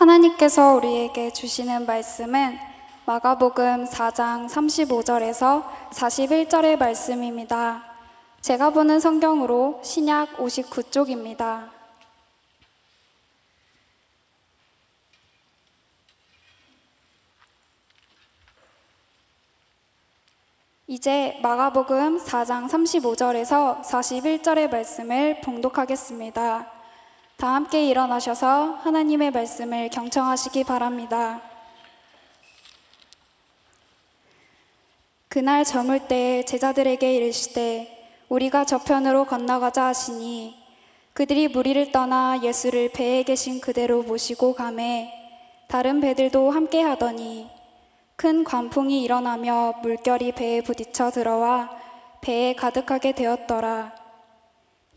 하나님께서 우리에게 주시는 말씀은 마가복음 4장 35절에서 41절의 말씀입니다. 제가 보는 성경으로 신약 59쪽입니다. 이제 마가복음 4장 35절에서 41절의 말씀을 봉독하겠습니다. 다 함께 일어나셔서 하나님의 말씀을 경청하시기 바랍니다. 그날 저물 때에 제자들에게 이르시되 우리가 저편으로 건너가자 하시니 그들이 무리를 떠나 예수를 배에 계신 그대로 모시고 가매 다른 배들도 함께 하더니 큰 광풍이 일어나며 물결이 배에 부딪혀 들어와 배에 가득하게 되었더라.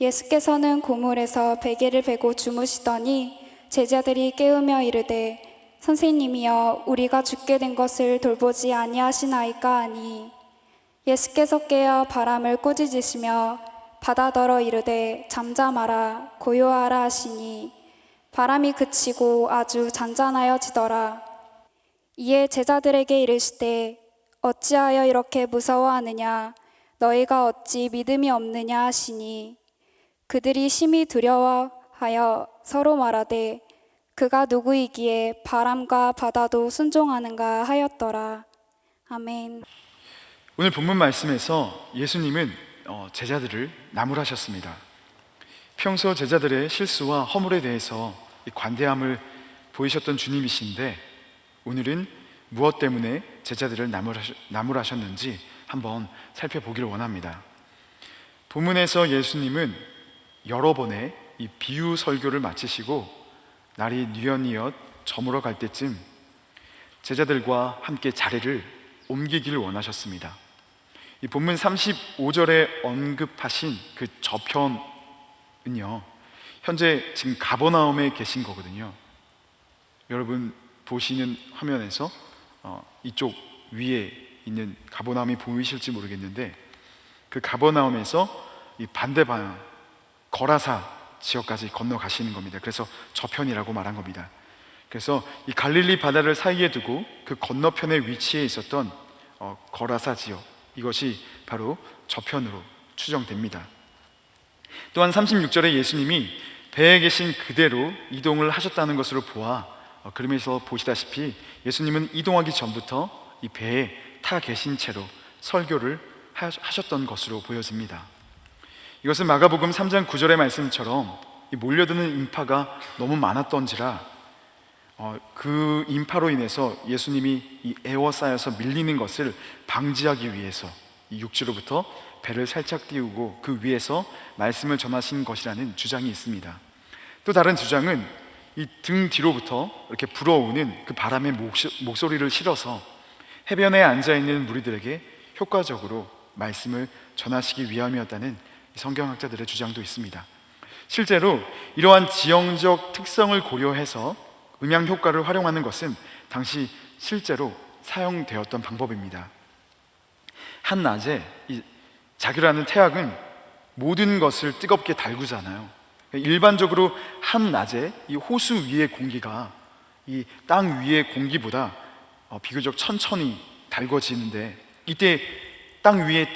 예수께서는 고물에서 베개를 베고 주무시더니 제자들이 깨우며 이르되 선생님이여 우리가 죽게 된 것을 돌보지 아니하시나이까 하니 예수께서 깨어 바람을 꾸짖으시며 바다더러 이르되 잠잠하라 고요하라 하시니 바람이 그치고 아주 잔잔하여지더라. 이에 제자들에게 이르시되 어찌하여 이렇게 무서워하느냐 너희가 어찌 믿음이 없느냐 하시니 그들이 심히 두려워하여 서로 말하되 그가 누구이기에 바람과 바다도 순종하는가 하였더라. 아멘. 오늘 본문 말씀에서 예수님은 제자들을 나무라셨습니다. 평소 제자들의 실수와 허물에 대해서 관대함을 보이셨던 주님이신데 오늘은 무엇 때문에 제자들을 나무라셨는지 한번 살펴보기를 원합니다. 본문에서 예수님은 여러 번의 이 비유 설교를 마치시고 날이 뉘엿뉘엿 저물어 갈 때쯤 제자들과 함께 자리를 옮기기를 원하셨습니다. 이 본문 35절에 언급하신 그 저편은요, 현재 지금 가버나움에 계신 거거든요. 여러분 보시는 화면에서 이쪽 위에 있는 가버나움이 보이실지 모르겠는데 그 가버나움에서 이 반대 방향 거라사 지역까지 건너가시는 겁니다. 그래서 저편이라고 말한 겁니다. 그래서 이 갈릴리 바다를 사이에 두고 그 건너편에 위치해 있었던 거라사 지역, 이것이 바로 저편으로 추정됩니다. 또한 36절에 예수님이 배에 계신 그대로 이동을 하셨다는 것으로 보아 그러면서 보시다시피 예수님은 이동하기 전부터 이 배에 타 계신 채로 설교를 하셨던 것으로 보여집니다. 이것은 마가복음 3장 9절의 말씀처럼 몰려드는 인파가 너무 많았던지라 그 인파로 인해서 예수님이 이 에워싸여서 밀리는 것을 방지하기 위해서 이 육지로부터 배를 살짝 띄우고 그 위에서 말씀을 전하신 것이라는 주장이 있습니다. 또 다른 주장은 이 등 뒤로부터 이렇게 불어오는 그 바람의 목소리를 실어서 해변에 앉아있는 무리들에게 효과적으로 말씀을 전하시기 위함이었다는 성경학자들의 주장도 있습니다. 실제로 이러한 지형적 특성을 고려해서 음향 효과를 활용하는 것은 당시 실제로 사용되었던 방법입니다. 한낮에 이 자규라는 태양은 모든 것을 뜨겁게 달구잖아요. 일반적으로 한낮에 이 호수 위의 공기가 이 땅 위의 공기보다 비교적 천천히 달궈지는데 이때 땅 위에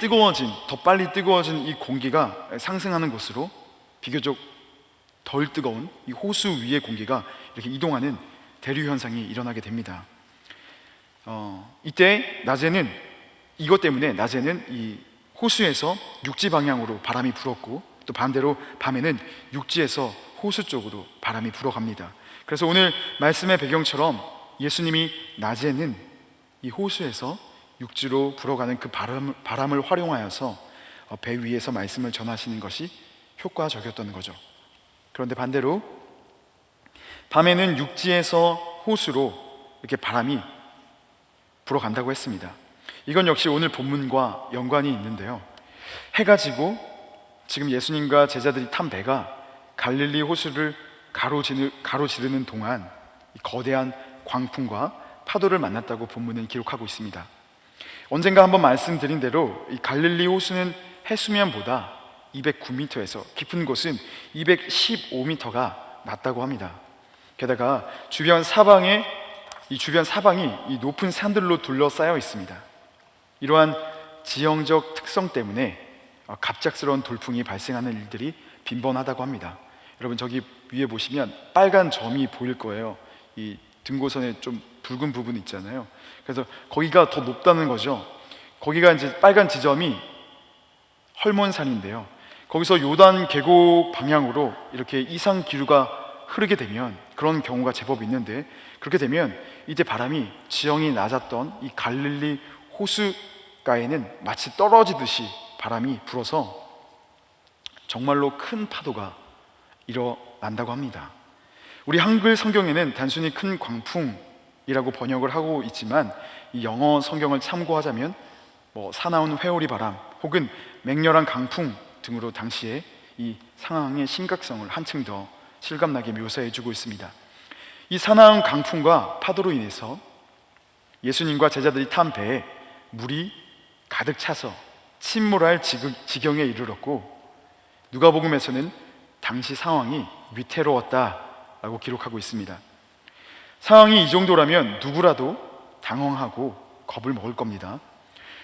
더 빨리 뜨거워진 이 공기가 상승하는 곳으로 비교적 덜 뜨거운 이 호수 위의 공기가 이렇게 이동하는 대류 현상이 일어나게 됩니다. 이때 이것 때문에 낮에는 이 호수에서 육지 방향으로 바람이 불었고 또 반대로 밤에는 육지에서 호수 쪽으로 바람이 불어갑니다. 그래서 오늘 말씀의 배경처럼 예수님이 낮에는 이 호수에서 육지로 불어가는 그 바람을 활용하여서 배 위에서 말씀을 전하시는 것이 효과적이었던 거죠. 그런데 반대로 밤에는 육지에서 호수로 이렇게 바람이 불어간다고 했습니다. 이건 역시 오늘 본문과 연관이 있는데요. 해가 지고 지금 예수님과 제자들이 탄 배가 갈릴리 호수를 가로지르는 동안 거대한 광풍과 파도를 만났다고 본문은 기록하고 있습니다. 언젠가 한번 말씀드린 대로 이 갈릴리 호수는 해수면보다 209m에서 깊은 곳은 215m가 낮다고 합니다. 게다가 주변 사방이 이 높은 산들로 둘러싸여 있습니다. 이러한 지형적 특성 때문에 갑작스러운 돌풍이 발생하는 일들이 빈번하다고 합니다. 여러분, 저기 위에 보시면 빨간 점이 보일 거예요. 이 등고선에 좀 붉은 부분 있잖아요. 그래서 거기가 더 높다는 거죠. 거기가 이제 빨간 지점이 헐몬산인데요. 거기서 요단 계곡 방향으로 이렇게 이상 기류가 흐르게 되면, 그런 경우가 제법 있는데, 그렇게 되면 이때 바람이 지형이 낮았던 이 갈릴리 호수가에는 마치 떨어지듯이 바람이 불어서 정말로 큰 파도가 일어난다고 합니다. 우리 한글 성경에는 단순히 큰 광풍이라고 번역을 하고 있지만, 이 영어 성경을 참고하자면 사나운 회오리 바람 혹은 맹렬한 강풍 등으로 당시에 이 상황의 심각성을 한층 더 실감나게 묘사해주고 있습니다. 이 사나운 강풍과 파도로 인해서 예수님과 제자들이 탄 배에 물이 가득 차서 침몰할 지경에 이르렀고, 누가복음에서는 당시 상황이 위태로웠다라고 기록하고 있습니다. 상황이 이 정도라면 누구라도 당황하고 겁을 먹을 겁니다.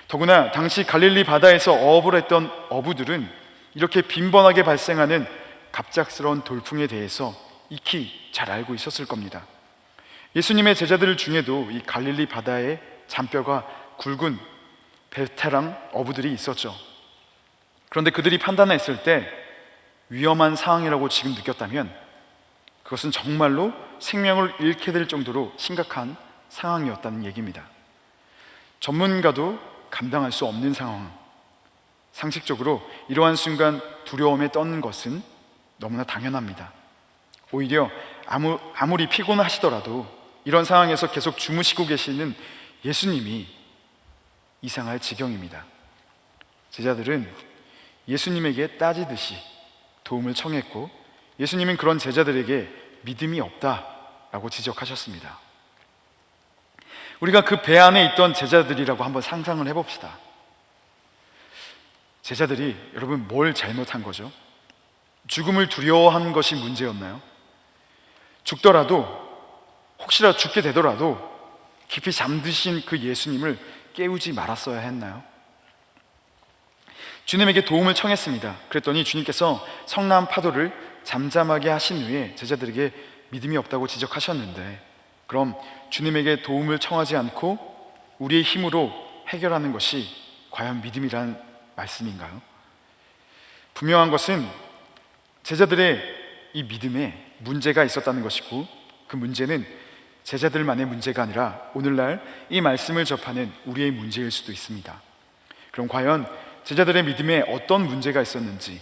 더구나 당시 갈릴리 바다에서 어업을 했던 어부들은 이렇게 빈번하게 발생하는 갑작스러운 돌풍에 대해서 익히 잘 알고 있었을 겁니다. 예수님의 제자들 중에도 이 갈릴리 바다에 잔뼈가 굵은 베테랑 어부들이 있었죠. 그런데 그들이 판단했을 때 위험한 상황이라고 지금 느꼈다면 그것은 정말로 생명을 잃게 될 정도로 심각한 상황이었다는 얘기입니다. 전문가도 감당할 수 없는 상황, 상식적으로 이러한 순간 두려움에 떠는 것은 너무나 당연합니다. 오히려 아무리 피곤하시더라도 이런 상황에서 계속 주무시고 계시는 예수님이 이상할 지경입니다. 제자들은 예수님에게 따지듯이 도움을 청했고, 예수님은 그런 제자들에게 믿음이 없다라고 지적하셨습니다. 우리가 그 배 안에 있던 제자들이라고 한번 상상을 해봅시다. 제자들이 여러분 뭘 잘못한 거죠? 죽음을 두려워하는 것이 문제였나요? 죽더라도, 혹시라도 죽게 되더라도 깊이 잠드신 그 예수님을 깨우지 말았어야 했나요? 주님에게 도움을 청했습니다. 그랬더니 주님께서 성난 파도를 잠잠하게 하신 후에 제자들에게 믿음이 없다고 지적하셨는데, 그럼 주님에게 도움을 청하지 않고 우리의 힘으로 해결하는 것이 과연 믿음이란 말씀인가요? 분명한 것은 제자들의 이 믿음에 문제가 있었다는 것이고, 그 문제는 제자들만의 문제가 아니라 오늘날 이 말씀을 접하는 우리의 문제일 수도 있습니다. 그럼 과연 제자들의 믿음에 어떤 문제가 있었는지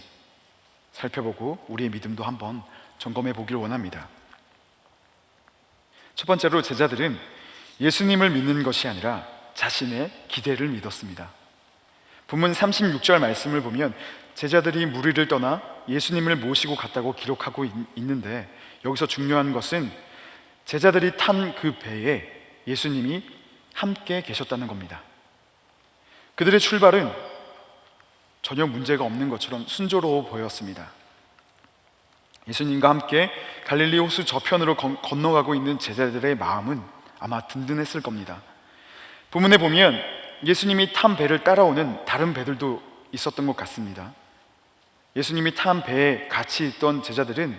살펴보고 우리의 믿음도 한번 점검해 보기를 원합니다. 첫 번째로, 제자들은 예수님을 믿는 것이 아니라 자신의 기대를 믿었습니다. 본문 36절 말씀을 보면 제자들이 무리를 떠나 예수님을 모시고 갔다고 기록하고 있는데, 여기서 중요한 것은 제자들이 탄 그 배에 예수님이 함께 계셨다는 겁니다. 그들의 출발은 전혀 문제가 없는 것처럼 순조로워 보였습니다. 예수님과 함께 갈릴리 호수 저편으로 건너가고 있는 제자들의 마음은 아마 든든했을 겁니다. 본문에 보면 예수님이 탄 배를 따라오는 다른 배들도 있었던 것 같습니다. 예수님이 탄 배에 같이 있던 제자들은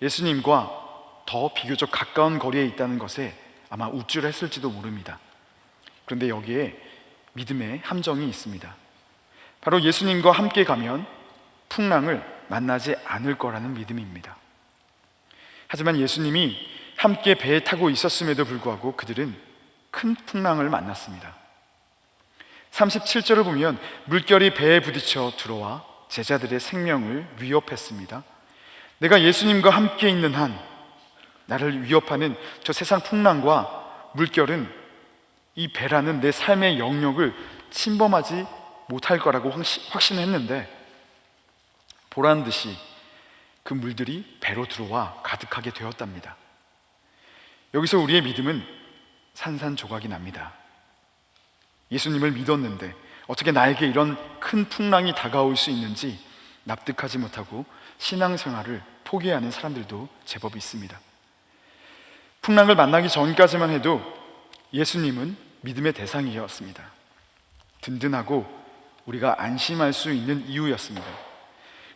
예수님과 더 비교적 가까운 거리에 있다는 것에 아마 우쭐했을지도 모릅니다. 그런데 여기에 믿음의 함정이 있습니다. 바로 예수님과 함께 가면 풍랑을 만나지 않을 거라는 믿음입니다. 하지만 예수님이 함께 배에 타고 있었음에도 불구하고 그들은 큰 풍랑을 만났습니다. 37절을 보면 물결이 배에 부딪혀 들어와 제자들의 생명을 위협했습니다. 내가 예수님과 함께 있는 한 나를 위협하는 저 세상 풍랑과 물결은 이 배라는 내 삶의 영역을 침범하지 못할 거라고 확신했는데, 보란 듯이 그 물들이 배로 들어와 가득하게 되었답니다. 여기서 우리의 믿음은 산산조각이 납니다. 예수님을 믿었는데 어떻게 나에게 이런 큰 풍랑이 다가올 수 있는지 납득하지 못하고 신앙생활을 포기하는 사람들도 제법 있습니다. 풍랑을 만나기 전까지만 해도 예수님은 믿음의 대상이었습니다. 든든하고 우리가 안심할 수 있는 이유였습니다.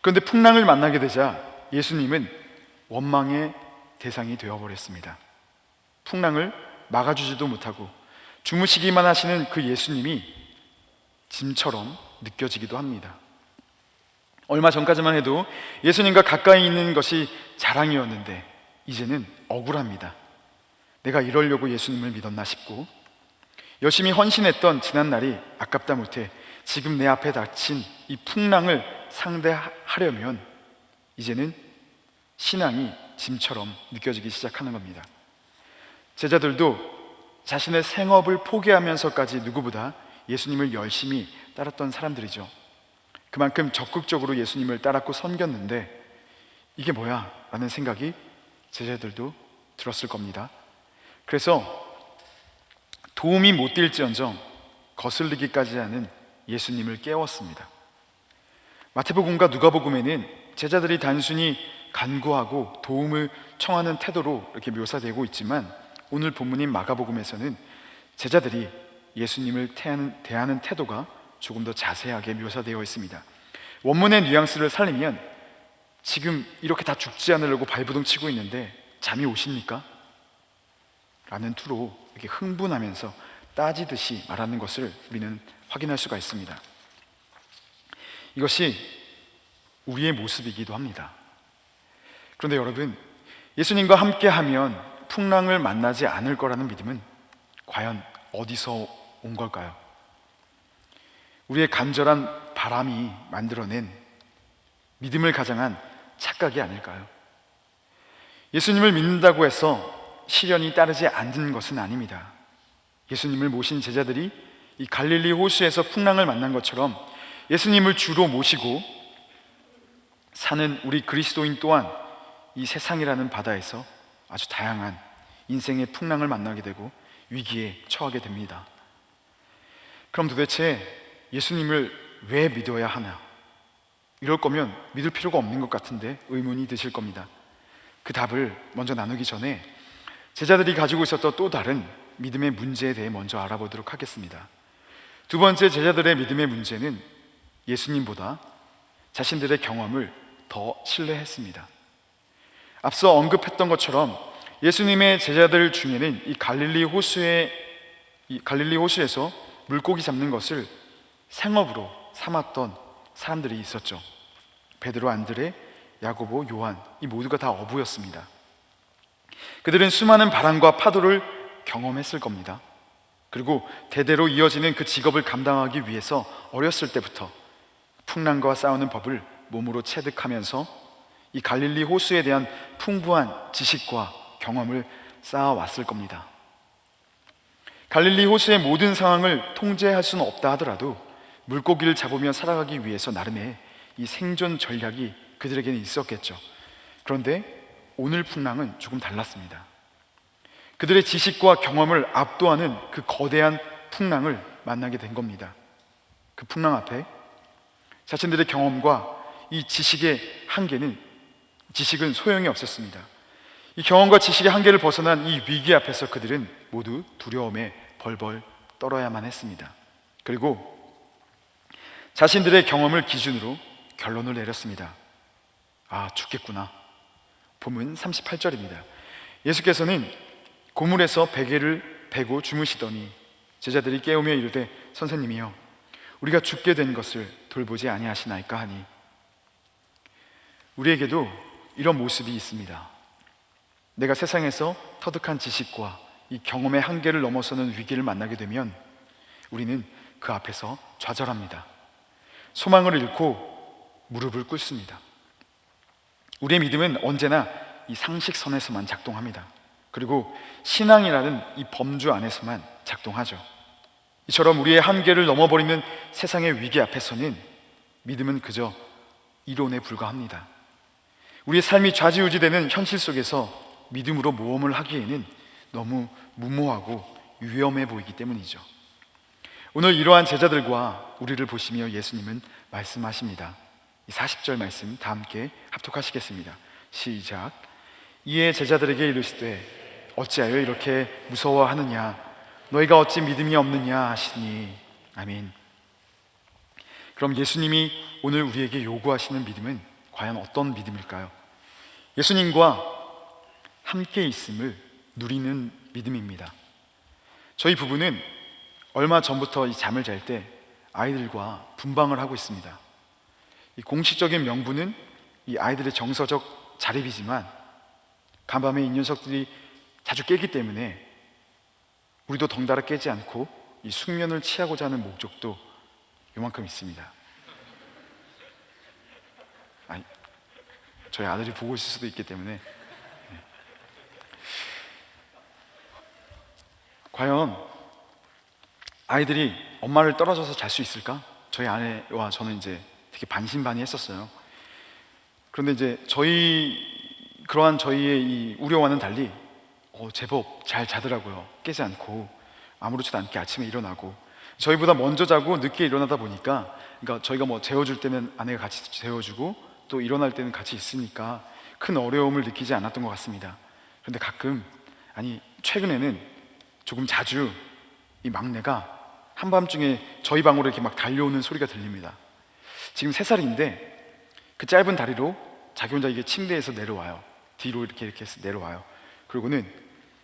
그런데 풍랑을 만나게 되자 예수님은 원망의 대상이 되어버렸습니다. 풍랑을 막아주지도 못하고 주무시기만 하시는 그 예수님이 짐처럼 느껴지기도 합니다. 얼마 전까지만 해도 예수님과 가까이 있는 것이 자랑이었는데 이제는 억울합니다. 내가 이러려고 예수님을 믿었나 싶고, 열심히 헌신했던 지난날이 아깝다 못해 지금 내 앞에 닥친 이 풍랑을 상대하려면 이제는 신앙이 짐처럼 느껴지기 시작하는 겁니다. 제자들도 자신의 생업을 포기하면서까지 누구보다 예수님을 열심히 따랐던 사람들이죠. 그만큼 적극적으로 예수님을 따랐고 섬겼는데 이게 뭐야? 라는 생각이 제자들도 들었을 겁니다. 그래서 도움이 못 될지언정 거슬리기까지 하는 예수님을 깨웠습니다. 마태복음과 누가복음에는 제자들이 단순히 간구하고 도움을 청하는 태도로 이렇게 묘사되고 있지만 오늘 본문인 마가복음에서는 제자들이 예수님을 대하는 태도가 조금 더 자세하게 묘사되어 있습니다. 원문의 뉘앙스를 살리면 지금 이렇게 다 죽지 않으려고 발버둥 치고 있는데 잠이 오십니까? 라는 투로 이렇게 흥분하면서 따지듯이 말하는 것을 우리는 확인할 수가 있습니다. 이것이 우리의 모습이기도 합니다. 그런데 여러분, 예수님과 함께하면 풍랑을 만나지 않을 거라는 믿음은 과연 어디서 온 걸까요? 우리의 간절한 바람이 만들어낸 믿음을 가장한 착각이 아닐까요? 예수님을 믿는다고 해서 시련이 따르지 않는 것은 아닙니다. 예수님을 모신 제자들이 이 갈릴리 호수에서 풍랑을 만난 것처럼 예수님을 주로 모시고 사는 우리 그리스도인 또한 이 세상이라는 바다에서 아주 다양한 인생의 풍랑을 만나게 되고 위기에 처하게 됩니다. 그럼 도대체 예수님을 왜 믿어야 하나? 이럴 거면 믿을 필요가 없는 것 같은데 의문이 드실 겁니다. 그 답을 먼저 나누기 전에 제자들이 가지고 있었던 또 다른 믿음의 문제에 대해 먼저 알아보도록 하겠습니다. 두 번째 제자들의 믿음의 문제는 예수님보다 자신들의 경험을 더 신뢰했습니다. 앞서 언급했던 것처럼 예수님의 제자들 중에는 이 갈릴리 호수에서 물고기 잡는 것을 생업으로 삼았던 사람들이 있었죠. 베드로, 안드레, 야고보, 요한, 이 모두가 다 어부였습니다. 그들은 수많은 바람과 파도를 경험했을 겁니다. 그리고 대대로 이어지는 그 직업을 감당하기 위해서 어렸을 때부터 풍랑과 싸우는 법을 몸으로 체득하면서 이 갈릴리 호수에 대한 풍부한 지식과 경험을 쌓아왔을 겁니다. 갈릴리 호수의 모든 상황을 통제할 수는 없다 하더라도 물고기를 잡으며 살아가기 위해서 나름의 이 생존 전략이 그들에게는 있었겠죠. 그런데 오늘 풍랑은 조금 달랐습니다. 그들의 지식과 경험을 압도하는 그 거대한 풍랑을 만나게 된 겁니다. 그 풍랑 앞에 자신들의 경험과 이 지식은 소용이 없었습니다. 이 경험과 지식의 한계를 벗어난 이 위기 앞에서 그들은 모두 두려움에 벌벌 떨어야만 했습니다. 그리고 자신들의 경험을 기준으로 결론을 내렸습니다. 아, 죽겠구나. 본문 38절입니다. 예수께서는 고물에서 베개를 베고 주무시더니 제자들이 깨우며 이르되 선생님이여 우리가 죽게 된 것을 돌보지 아니하시나이까 하니, 우리에게도 이런 모습이 있습니다. 내가 세상에서 터득한 지식과 이 경험의 한계를 넘어서는 위기를 만나게 되면 우리는 그 앞에서 좌절합니다. 소망을 잃고 무릎을 꿇습니다. 우리의 믿음은 언제나 이 상식선에서만 작동합니다. 그리고 신앙이라는 이 범주 안에서만 작동하죠. 이처럼 우리의 한계를 넘어버리는 세상의 위기 앞에서는 믿음은 그저 이론에 불과합니다. 우리의 삶이 좌지우지되는 현실 속에서 믿음으로 모험을 하기에는 너무 무모하고 위험해 보이기 때문이죠. 오늘 이러한 제자들과 우리를 보시며 예수님은 말씀하십니다. 40절 말씀 다 함께 합독하시겠습니다. 시작. 이에 제자들에게 이르시되 어찌하여 이렇게 무서워하느냐? 너희가 어찌 믿음이 없느냐 하시니. 아멘. 그럼 예수님이 오늘 우리에게 요구하시는 믿음은 과연 어떤 믿음일까요? 예수님과 함께 있음을 누리는 믿음입니다. 저희 부부는 얼마 전부터 이 잠을 잘 때 아이들과 분방을 하고 있습니다. 이 공식적인 명분은 이 아이들의 정서적 자립이지만 간밤에 이 녀석들이 자주 깨기 때문에 우리도 덩달아 깨지 않고 이 숙면을 취하고자 하는 목적도 요만큼 있습니다. 아니, 저희 아들이 보고 있을 수도 있기 때문에. 과연 아이들이 엄마를 떨어져서 잘 수 있을까? 저희 아내와 저는 이제 되게 반신반의했었어요. 그런데 이제 그러한 저희의 이 우려와는 달리 제법 잘 자더라고요. 깨지 않고 아무렇지도 않게 아침에 일어나고, 저희보다 먼저 자고 늦게 일어나다 보니까, 그러니까 저희가 뭐 재워줄 때는 아내가 같이 재워주고 또 일어날 때는 같이 있으니까 큰 어려움을 느끼지 않았던 것 같습니다. 그런데 가끔, 아니 최근에는 조금 자주 이 막내가 한밤중에 저희 방으로 이렇게 막 달려오는 소리가 들립니다. 지금 3살인데 그 짧은 다리로 자기 혼자 이게 침대에서 내려와요. 뒤로 이렇게 해서 내려와요. 그리고는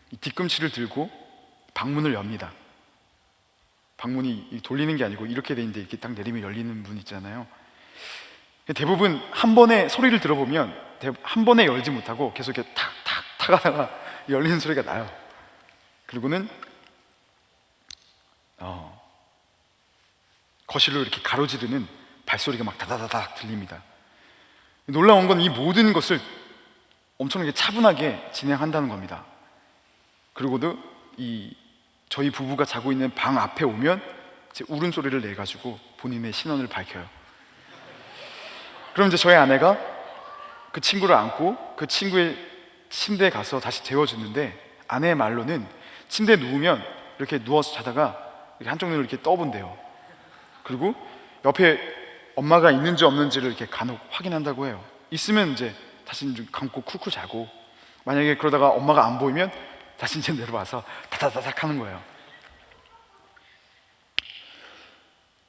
이 뒤꿈치를 들고 방문을 엽니다. 방문이 돌리는 게 아니고 이렇게 돼 있는데 이렇게 딱 내리면 열리는 문 있잖아요. 대부분 한 번에 소리를 들어보면 한 번에 열지 못하고 계속 이렇게 탁탁탁 하다가 열리는 소리가 나요. 그리고는 거실로 이렇게 가로지르는 발소리가 막 다다다닥 들립니다. 놀라운 건 이 모든 것을 엄청나게 차분하게 진행한다는 겁니다. 그리고도 저희 부부가 자고 있는 방 앞에 오면 이제 울음소리를 내가지고 본인의 신원을 밝혀요. 그럼 이제 저희 아내가 그 친구를 안고 그 친구의 침대에 가서 다시 재워주는데, 아내의 말로는 침대에 누우면 이렇게 누워서 자다가 이렇게 한쪽 눈을 이렇게 떠본대요. 그리고 옆에 엄마가 있는지 없는지를 이렇게 간혹 확인한다고 해요. 있으면 이제 다시 좀 감고 쿨쿨 자고, 만약에 그러다가 엄마가 안 보이면 다시 이제 내려와서 다다다닥 하는 거예요.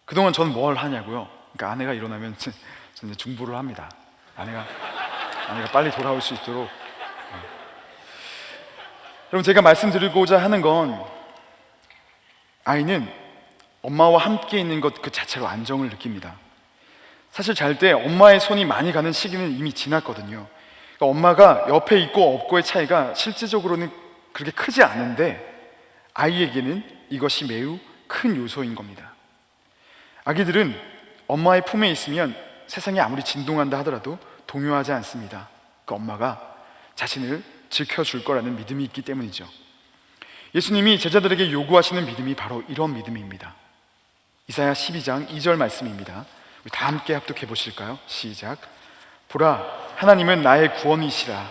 그동안 저는 뭘 하냐고요? 그러니까 아내가 일어나면 저는 중보를 합니다. 아내가 빨리 돌아올 수 있도록. 여러분, 제가 말씀드리고자 하는 건, 아이는 엄마와 함께 있는 것 그 자체로 안정을 느낍니다. 사실 잘 때 엄마의 손이 많이 가는 시기는 이미 지났거든요. 그러니까 엄마가 옆에 있고 없고의 차이가 실질적으로는 그렇게 크지 않은데 아이에게는 이것이 매우 큰 요소인 겁니다. 아기들은 엄마의 품에 있으면 세상이 아무리 진동한다 하더라도 동요하지 않습니다. 그 엄마가 자신을 지켜줄 거라는 믿음이 있기 때문이죠. 예수님이 제자들에게 요구하시는 믿음이 바로 이런 믿음입니다. 이사야 12장 2절 말씀입니다. 우리 다 함께 합독해 보실까요? 시작. 보라, 하나님은 나의 구원이시라.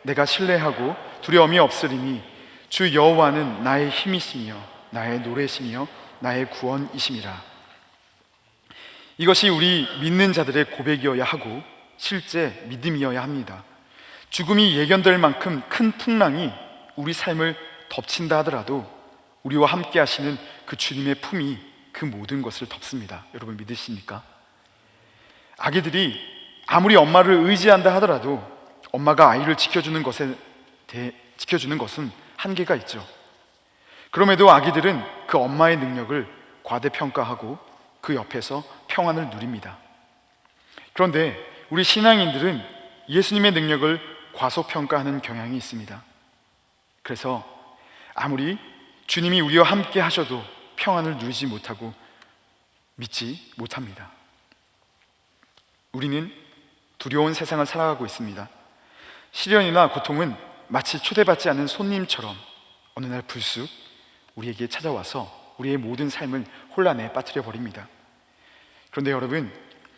내가 신뢰하고 두려움이 없으리니 주 여호와는 나의 힘이시며 나의 노래시며 나의 구원이심이라. 이것이 우리 믿는 자들의 고백이어야 하고 실제 믿음이어야 합니다. 죽음이 예견될 만큼 큰 풍랑이 우리 삶을 덮친다 하더라도 우리와 함께 하시는 그 주님의 품이 그 모든 것을 덮습니다. 여러분 믿으십니까? 아기들이 아무리 엄마를 의지한다 하더라도 엄마가 아이를 지켜주는 것은 한계가 있죠. 그럼에도 아기들은 그 엄마의 능력을 과대평가하고 그 옆에서 평안을 누립니다. 그런데 우리 신앙인들은 예수님의 능력을 과소평가하는 경향이 있습니다. 그래서 아무리 주님이 우리와 함께 하셔도 평안을 누리지 못하고 믿지 못합니다. 우리는 두려운 세상을 살아가고 있습니다. 시련이나 고통은 마치 초대받지 않은 손님처럼 어느 날 불쑥 우리에게 찾아와서 우리의 모든 삶을 혼란에 빠뜨려 버립니다. 그런데 여러분,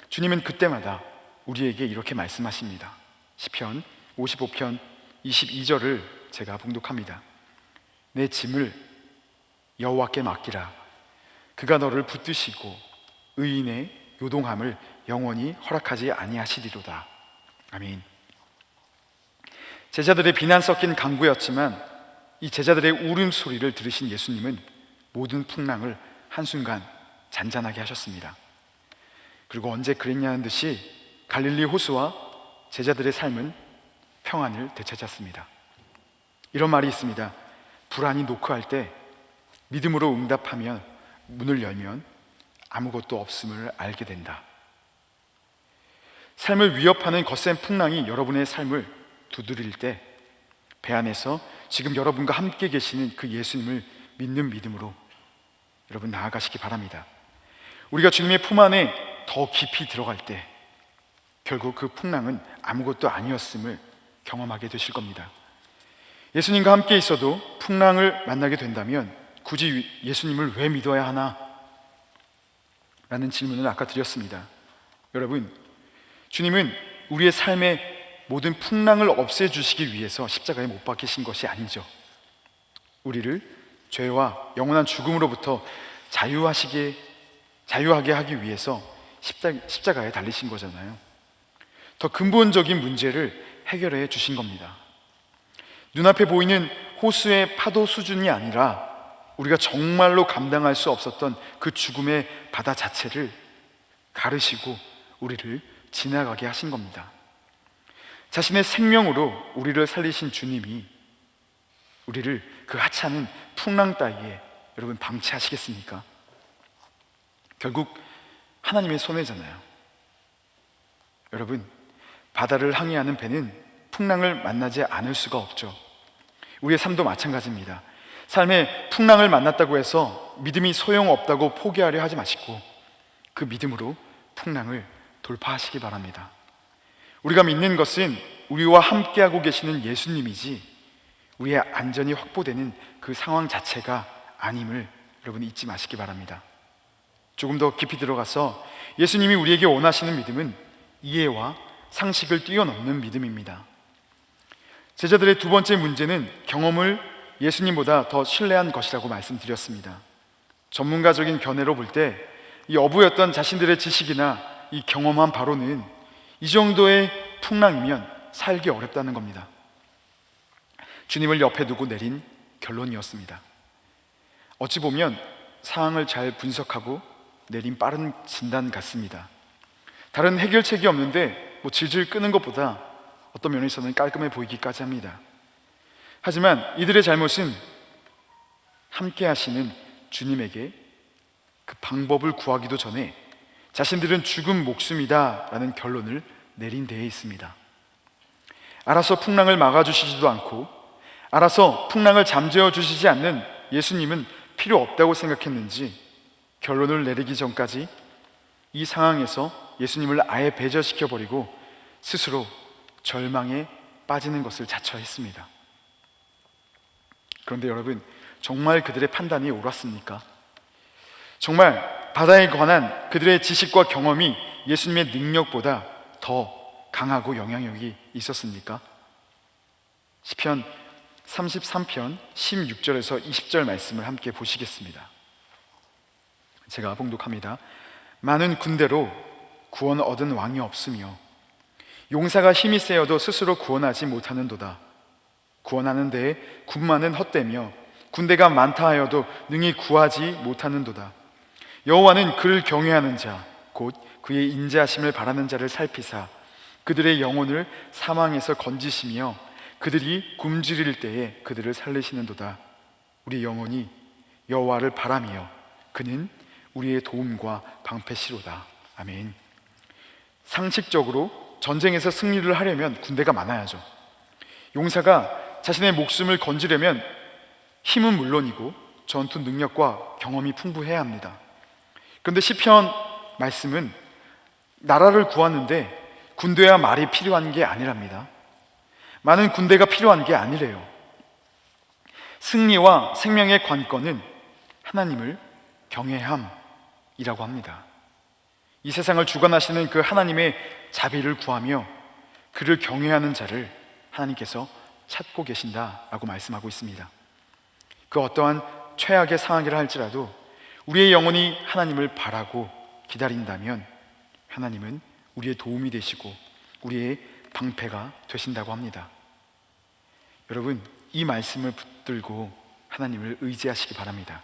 주님은 그때마다 우리에게 이렇게 말씀하십니다. 시편 55편 22절을 제가 봉독합니다. 내 짐을 여호와께 맡기라. 그가 너를 붙드시고 의인의 요동함을 영원히 허락하지 아니하시리로다. 아멘. 제자들의 비난 섞인 강구였지만 이 제자들의 울음소리를 들으신 예수님은 모든 풍랑을 한순간 잔잔하게 하셨습니다. 그리고 언제 그랬냐는 듯이 갈릴리 호수와 제자들의 삶은 평안을 되찾았습니다. 이런 말이 있습니다. 불안이 노크할 때 믿음으로 응답하면, 문을 열면 아무것도 없음을 알게 된다. 삶을 위협하는 거센 풍랑이 여러분의 삶을 두드릴 때 배 안에서 지금 여러분과 함께 계시는 그 예수님을 믿는 믿음으로 여러분 나아가시기 바랍니다. 우리가 주님의 품 안에 더 깊이 들어갈 때 결국 그 풍랑은 아무것도 아니었음을 경험하게 되실 겁니다. 예수님과 함께 있어도 풍랑을 만나게 된다면 굳이 예수님을 왜 믿어야 하나? 라는 질문을 아까 드렸습니다. 여러분, 주님은 우리의 삶의 모든 풍랑을 없애주시기 위해서 십자가에 못 박히신 것이 아니죠. 우리를 죄와 영원한 죽음으로부터 자유하게 하기 위해서 십자가에 달리신 거잖아요. 더 근본적인 문제를 해결해 주신 겁니다. 눈앞에 보이는 호수의 파도 수준이 아니라 우리가 정말로 감당할 수 없었던 그 죽음의 바다 자체를 가르시고 우리를 지나가게 하신 겁니다. 자신의 생명으로 우리를 살리신 주님이 우리를 그 하찮은 풍랑 따위에 여러분 방치하시겠습니까? 결국 하나님의 손해잖아요. 여러분, 바다를 항해하는 배는 풍랑을 만나지 않을 수가 없죠. 우리의 삶도 마찬가지입니다. 삶에 풍랑을 만났다고 해서 믿음이 소용없다고 포기하려 하지 마시고 그 믿음으로 풍랑을 돌파하시기 바랍니다. 우리가 믿는 것은 우리와 함께하고 계시는 예수님이지 우리의 안전이 확보되는 그 상황 자체가 아님을 여러분 잊지 마시기 바랍니다. 조금 더 깊이 들어가서 예수님이 우리에게 원하시는 믿음은 이해와 상식을 뛰어넘는 믿음입니다. 제자들의 두 번째 문제는 경험을 예수님보다 더 신뢰한 것이라고 말씀드렸습니다. 전문가적인 견해로 볼 때 이 어부였던 자신들의 지식이나 이 경험한 바로는 이 정도의 풍랑이면 살기 어렵다는 겁니다. 주님을 옆에 두고 내린 결론이었습니다. 어찌 보면 상황을 잘 분석하고 내린 빠른 진단 같습니다. 다른 해결책이 없는데 질질 끄는 것보다 어떤 면에서는 깔끔해 보이기까지 합니다. 하지만 이들의 잘못은 함께 하시는 주님에게 그 방법을 구하기도 전에 자신들은 죽은 목숨이다 라는 결론을 내린 데에 있습니다. 알아서 풍랑을 막아주시지도 않고 알아서 풍랑을 잠재워 주시지 않는 예수님은 필요 없다고 생각했는지 결론을 내리기 전까지 이 상황에서 예수님을 아예 배제시켜버리고 스스로 절망에 빠지는 것을 자처했습니다. 그런데 여러분, 정말 그들의 판단이 옳았습니까? 정말 바다에 관한 그들의 지식과 경험이 예수님의 능력보다 더 강하고 영향력이 있었습니까? 시편 33편 16절에서 20절 말씀을 함께 보시겠습니다. 제가 봉독합니다. 많은 군대로 구원 얻은 왕이 없으며 용사가 힘이 세어도 스스로 구원하지 못하는도다. 구원하는 데에 군마는 헛되며 군대가 많다 하여도 능히 구하지 못하는도다. 여호와는 그를 경외하는 자 곧 그의 인자하심을 바라는 자를 살피사 그들의 영혼을 사망에서 건지시며 그들이 굶주릴 때에 그들을 살리시는도다. 우리 영혼이 여호와를 바라며 그는 우리의 도움과 방패시로다. 아멘. 상식적으로 전쟁에서 승리를 하려면 군대가 많아야죠. 용사가 자신의 목숨을 건지려면 힘은 물론이고 전투 능력과 경험이 풍부해야 합니다. 그런데 시편 말씀은 나라를 구하는데 군대와 말이 필요한 게 아니랍니다. 많은 군대가 필요한 게 아니래요. 승리와 생명의 관건은 하나님을 경외함이라고 합니다. 이 세상을 주관하시는 그 하나님의 자비를 구하며 그를 경외하는 자를 하나님께서 찾고 계신다라고 말씀하고 있습니다. 그 어떠한 최악의 상황이라 할지라도 우리의 영혼이 하나님을 바라고 기다린다면 하나님은 우리의 도움이 되시고 우리의 방패가 되신다고 합니다. 여러분, 이 말씀을 붙들고 하나님을 의지하시기 바랍니다.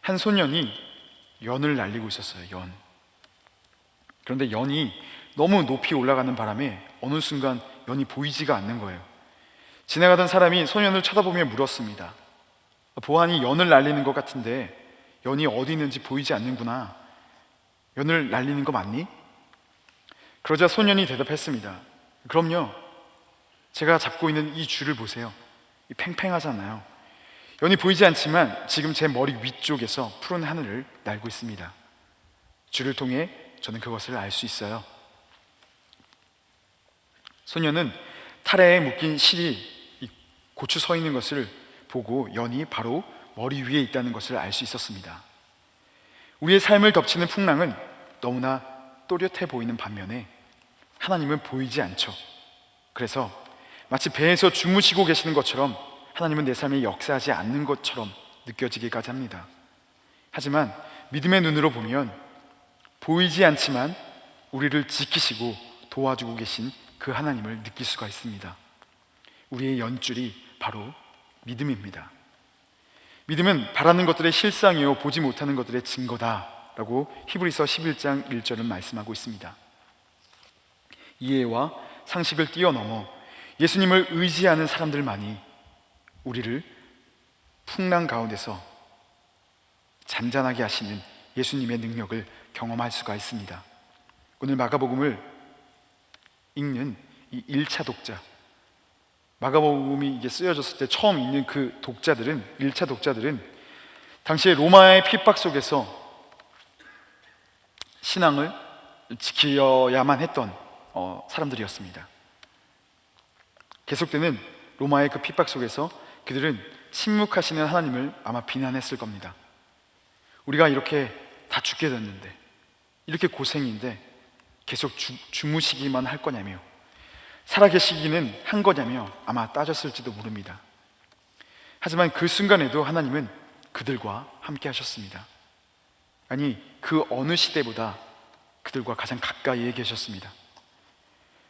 한 소년이 연을 날리고 있었어요. 연. 그런데 연이 너무 높이 올라가는 바람에 어느 순간 연이 보이지가 않는 거예요. 지나가던 사람이 소년을 쳐다보며 물었습니다. 보아하니 연을 날리는 것 같은데 연이 어디 있는지 보이지 않는구나. 연을 날리는 거 맞니? 그러자 소년이 대답했습니다. 그럼요. 제가 잡고 있는 이 줄을 보세요. 이 팽팽하잖아요. 연이 보이지 않지만 지금 제 머리 위쪽에서 푸른 하늘을 날고 있습니다. 줄을 통해 저는 그것을 알 수 있어요. 소년은 타래에 묶인 실이 고추 서 있는 것을 보고 연이 바로 머리 위에 있다는 것을 알 수 있었습니다. 우리의 삶을 덮치는 풍랑은 너무나 또렷해 보이는 반면에 하나님은 보이지 않죠. 그래서 마치 배에서 주무시고 계시는 것처럼 하나님은 내 삶에 역사하지 않는 것처럼 느껴지기까지 합니다. 하지만 믿음의 눈으로 보면 보이지 않지만 우리를 지키시고 도와주고 계신 그 하나님을 느낄 수가 있습니다. 우리의 연줄이 바로 믿음입니다. 믿음은 바라는 것들의 실상이요 보지 못하는 것들의 증거다라고 히브리서 11장 1절은 말씀하고 있습니다. 이해와 상식을 뛰어넘어 예수님을 의지하는 사람들만이 우리를 풍랑 가운데서 잔잔하게 하시는 예수님의 능력을 경험할 수가 있습니다. 오늘 마가복음을 읽는 이 1차 독자, 마가복음이 이게 쓰여졌을 때 처음 읽는 그 독자들은, 1차 독자들은 당시에 로마의 핍박 속에서 신앙을 지켜야만 했던 사람들이었습니다. 계속되는 로마의 그 핍박 속에서 그들은 침묵하시는 하나님을 아마 비난했을 겁니다. 우리가 이렇게 다 죽게 됐는데, 이렇게 고생인데 계속 주무시기만 할 거냐며, 살아계시기는 한 거냐며 아마 따졌을지도 모릅니다. 하지만 그 순간에도 하나님은 그들과 함께 하셨습니다. 아니, 그 어느 시대보다 그들과 가장 가까이에 계셨습니다.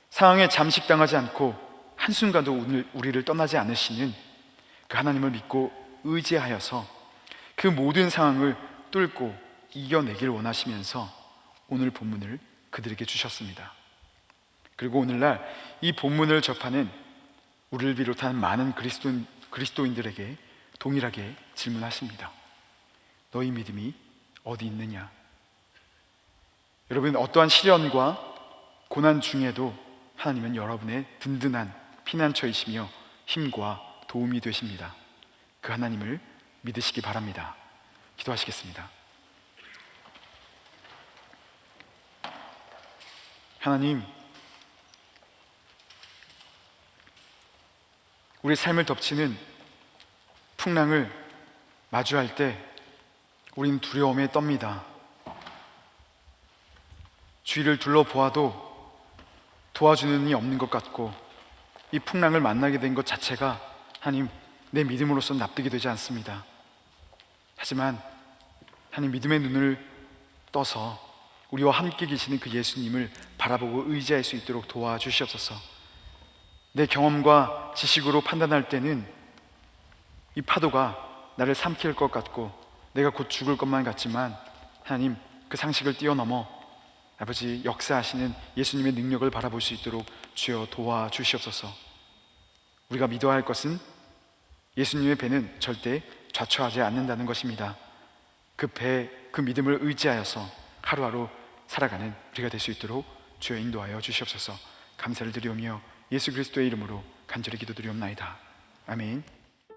상황에 잠식당하지 않고 한순간도 우리를 떠나지 않으시는 그 하나님을 믿고 의지하여서 그 모든 상황을 뚫고 이겨내길 원하시면서 오늘 본문을 그들에게 주셨습니다. 그리고 오늘날 이 본문을 접하는 우리를 비롯한 많은 그리스도인들에게 동일하게 질문하십니다. 너희 믿음이 어디 있느냐? 여러분, 어떠한 시련과 고난 중에도 하나님은 여러분의 든든한 피난처이시며 힘과 도움이 되십니다. 그 하나님을 믿으시기 바랍니다. 기도하시겠습니다. 하나님, 우리 삶을 덮치는 풍랑을 마주할 때 우리는 두려움에 떱니다. 주위를 둘러보아도 도와주는 이는 없는 것 같고, 이 풍랑을 만나게 된 것 자체가 하나님, 내 믿음으로서 납득이 되지 않습니다. 하지만 하나님, 믿음의 눈을 떠서 우리와 함께 계시는 그 예수님을 바라보고 의지할 수 있도록 도와주시옵소서. 내 경험과 지식으로 판단할 때는 이 파도가 나를 삼킬 것 같고 내가 곧 죽을 것만 같지만, 하나님, 그 상식을 뛰어넘어 아버지 역사하시는 예수님의 능력을 바라볼 수 있도록 주여 도와주시옵소서. 우리가 믿어야 할 것은 예수님의 배는 절대 좌초하지 않는다는 것입니다. 그 배, 그 믿음을 의지하여서 하루하루 살아가는 우리가 될 수 있도록 주여 인도하여 주시옵소서. 감사를 드리오며 예수 그리스도의 이름으로 간절히 기도드리옵나이다. 아멘.